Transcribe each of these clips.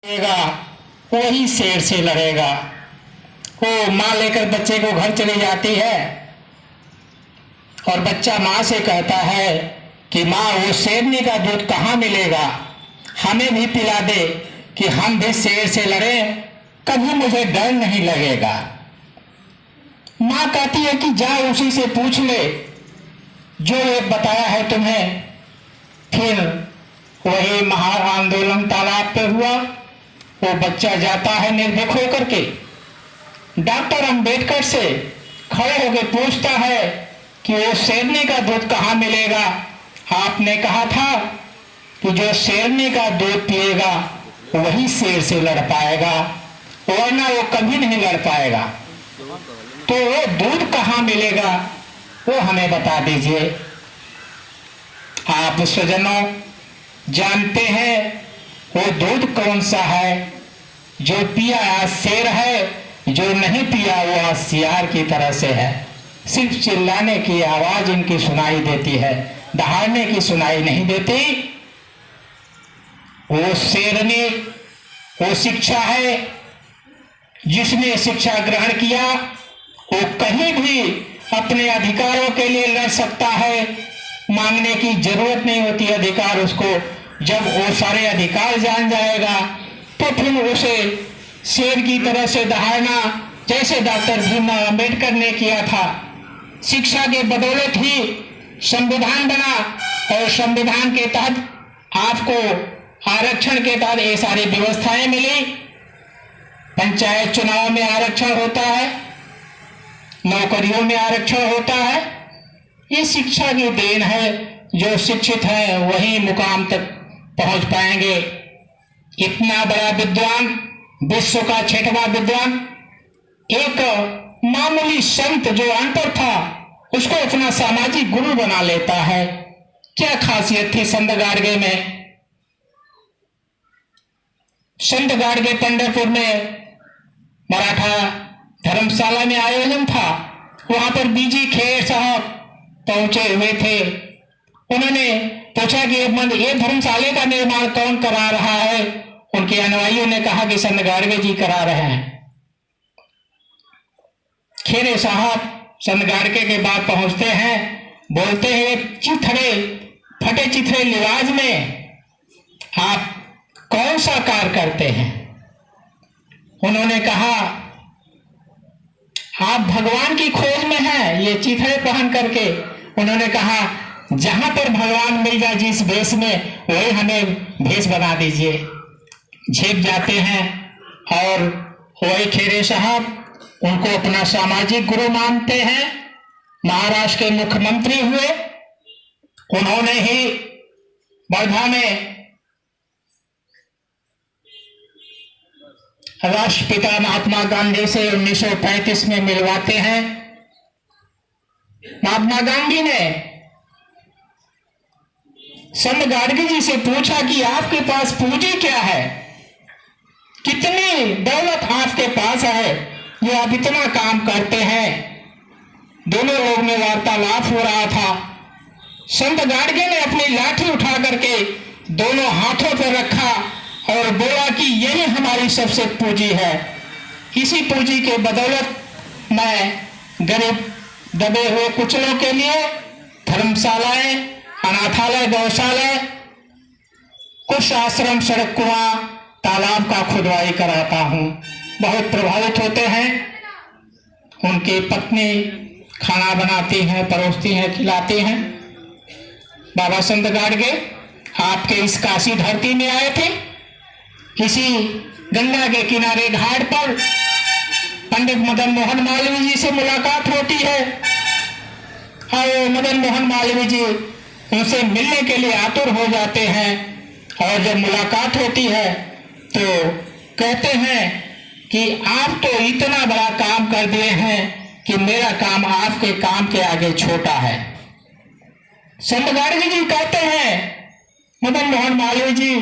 लड़ेगा वही शेर से लड़ेगा। वो माँ लेकर बच्चे को घर चली जाती है और बच्चा माँ से कहता है कि माँ वो शेरनी का दूध कहाँ मिलेगा, हमें भी पिला दे कि हम भी शेर से लड़ें, कभी मुझे डर नहीं लगेगा। माँ कहती है कि जाओ उसी से पूछ ले जो एक बताया है तुम्हें। फिर वही महान आंदोलन तालाब पे हुआ। वो बच्चा जाता है निर्भीक होकर के, डॉक्टर अंबेडकर से खड़े होकर पूछता है कि वो शेरनी का दूध कहाँ मिलेगा। आपने कहा था कि जो शेरनी का दूध पिएगा वही शेर से लड़ पाएगा, वरना वो कभी नहीं लड़ पाएगा। तो वो दूध कहाँ मिलेगा वो हमें बता दीजिए। आप स्वजनों जानते हैं वो दूध कौन सा है? जो पिया आज शेर है, जो नहीं पिया वो आज सियार की तरह से है। सिर्फ चिल्लाने की आवाज इनकी सुनाई देती है, दहाड़ने की सुनाई नहीं देती। वो शेरनी वो शिक्षा है, जिसने शिक्षा ग्रहण किया वो कहीं भी अपने अधिकारों के लिए लड़ सकता है। मांगने की जरूरत नहीं होती अधिकार उसको। जब वो सारे अधिकार जान जाएगा तो फिर उसे शेर की तरह से दहाड़ना, जैसे डॉक्टर भीमराव अंबेडकर ने किया था। शिक्षा के बदौलत ही संविधान बना और संविधान के तहत आपको आरक्षण के तहत ये सारी व्यवस्थाएं मिली। पंचायत चुनाव में आरक्षण होता है, नौकरियों में आरक्षण होता है। ये शिक्षा की देन है। जो शिक्षित है वही मुकाम तक पहुंच पाएंगे। इतना बड़ा विद्वान, विश्व का 6वां विद्वान, एक मामूली संत जो अनपढ़ था उसको अपना सामाजिक गुरु बना लेता है। क्या खासियत थी संत गाडगे में? संत गाडगे पंढरपुर में मराठा धर्मशाला में आयोजन था। वहां पर बीजी खेर साहब पहुंचे हुए थे। उन्होंने पूछा कि ये धर्मशाले का निर्माण कौन करा रहा है? उनके अनुयायियों ने कहा कि संत गाडगे जी करा रहे हैं। खेरे साहब संत गाडगे के बाद पहुंचते हैं, बोलते हैं चिथड़े फटे चिथड़े लिबास में आप कौन सा कार्य करते हैं? उन्होंने कहा आप भगवान की खोज में हैं, ये चिथड़े पहन करके। उन्होंने कहा जहां पर भगवान मिल जाए जिस भेष में, वही हमें भेष बना दीजिए। झेप जाते हैं और वही खेरे साहब उनको अपना सामाजिक गुरु मानते हैं। महाराष्ट्र के मुख्यमंत्री हुए। उन्होंने ही वर्धा में राष्ट्रपिता महात्मा गांधी से 1935 में मिलवाते हैं। महात्मा गांधी ने संत गाडगे जी से पूछा कि आपके पास पूंजी क्या है, कितनी दौलत आपके पास है जो आप इतना काम करते हैं। दोनों लोग में वार्तालाप हो रहा था। संत गाडगे ने अपनी लाठी उठा करके दोनों हाथों पर रखा और बोला कि यही हमारी सबसे पूंजी है। इसी पूंजी के बदौलत मैं गरीब दबे हुए कुचलों के लिए धर्मशालाएं, अनाथालय, गौशाला, कुछ आश्रम, सड़क, कुआं, तालाब का खुदवाई कराता हूं। बहुत प्रभावित होते हैं। उनकी पत्नी खाना बनाती हैं, परोसती हैं, खिलाती हैं। बाबा संत गाडगे आपके इस काशी धरती में आए थे। किसी गंगा के किनारे घाट पर पंडित मदन मोहन मालवीय जी से मुलाकात होती है और मदन मोहन मालवीय जी उनसे मिलने के लिए आतुर हो जाते हैं। और जब मुलाकात होती है तो कहते हैं कि आप तो इतना बड़ा काम कर दिए हैं कि मेरा काम आपके काम के आगे छोटा है। संत गाडगे जी कहते हैं मदन मोहन मालवीय जी,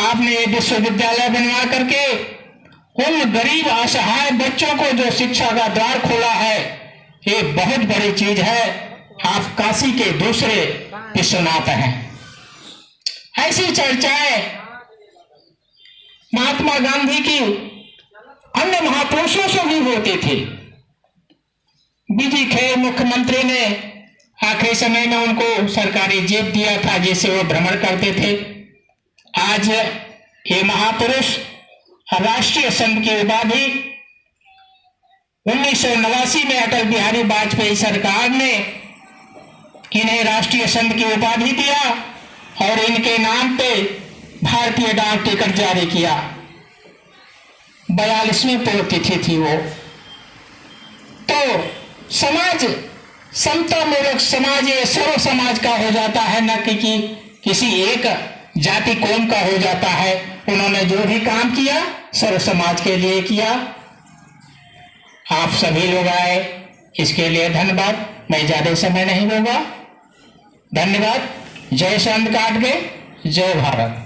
आपने विश्वविद्यालय बनवा करके उन गरीब असहाय बच्चों को जो शिक्षा का द्वार खोला है, ये बहुत बड़ी चीज है। आप काशी के दूसरे विश्वनाथ हैं। ऐसी चर्चाएं महात्मा गांधी की अन्य महापुरुषों से भी होते थे। बीजी खेर मुख्यमंत्री ने आखिरी समय में उनको सरकारी जेब दिया था जिससे वो भ्रमण करते थे। आज ये महापुरुष राष्ट्रीय संत की उपाधि 1989 में अटल बिहारी वाजपेयी सरकार ने इन्हें राष्ट्रीय संत की उपाधि दिया और इनके नाम पे भारतीय डाक टिकट जारी किया। 42वीं पुण्यतिथि थी वो। तो समाज समता मूलक समाज ये सर्व समाज का हो जाता है, न कि किसी एक जाति कौम का हो जाता है। उन्होंने जो भी काम किया सर्व समाज के लिए किया। आप सभी लोग आए, इसके लिए धन्यवाद। मैं ज्यादा समय नहीं लूंगा। धन्यवाद। जय संत काटके, जय भारत।